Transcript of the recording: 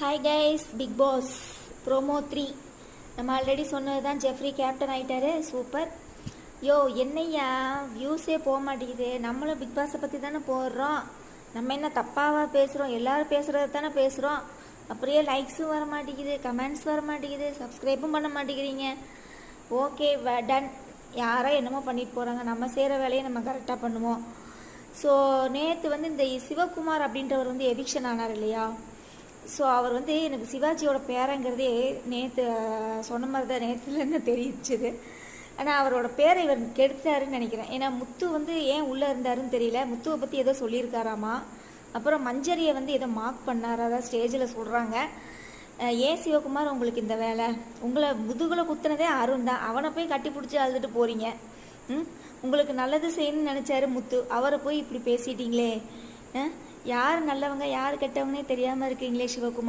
Hi guys, Bigg Boss promo 3 நம்ம already சொன்னது தான். ஜெஃப்ரி கேப்டன் ஆகிட்டாரு, சூப்பர். யோ என்னையா வியூஸே போக மாட்டேங்குது. நம்மளும் பிக் பாஸை பற்றி தானே போடுறோம். நம்ம என்ன தப்பாவாக பேசுகிறோம்? எல்லோரும் பேசுகிறது தானே பேசுகிறோம். அப்படியே லைக்ஸும் வர மாட்டேங்குது, கமெண்ட்ஸ் வர மாட்டேங்குது, சப்ஸ்கிரைபும் பண்ண மாட்டேங்கிறீங்க. Okay, done. யாரோ என்னமோ பண்ணிட்டு போகிறாங்க, நம்ம செய்கிற வேலையை நம்ம கரெக்டாக பண்ணுவோம். ஸோ நேற்று இந்த சிவகுமார் அப்படின்றவர் எவிக்ஷன் ஆனார் இல்லையா? ஸோ அவர் எனக்கு சிவாஜியோட பேரங்கிறதே நேற்று சொன்ன மாதிரி தான், நேற்றுலேருந்து தெரிவிச்சுது. ஆனால் அவரோட பேரை இவர் கெடுத்தாருன்னு நினைக்கிறேன். ஏன்னா முத்து ஏன் உள்ளே இருந்தாருன்னு தெரியல. முத்துவை பற்றி ஏதோ சொல்லியிருக்காராமா. அப்புறம் மஞ்சரியை ஏதோ மார்க் பண்ணார், அதான் ஸ்டேஜில் சொல்கிறாங்க. ஏன் சிவகுமார் உங்களுக்கு இந்த வேலை? உங்களை முதுகுல குத்துனதே அருண் தான். அவனை போய் கட்டி பிடிச்சி அழுதுட்டு போகிறீங்க. உங்களுக்கு நல்லது செய்யணும்னு நினச்சாரு முத்து, அவரை போய் இப்படி பேசிட்டீங்களே. யார் நல்லவங்க யார் கெட்டவங்கன்னே தெரியாமல் இருக்கீங்களே சிவகுமார்.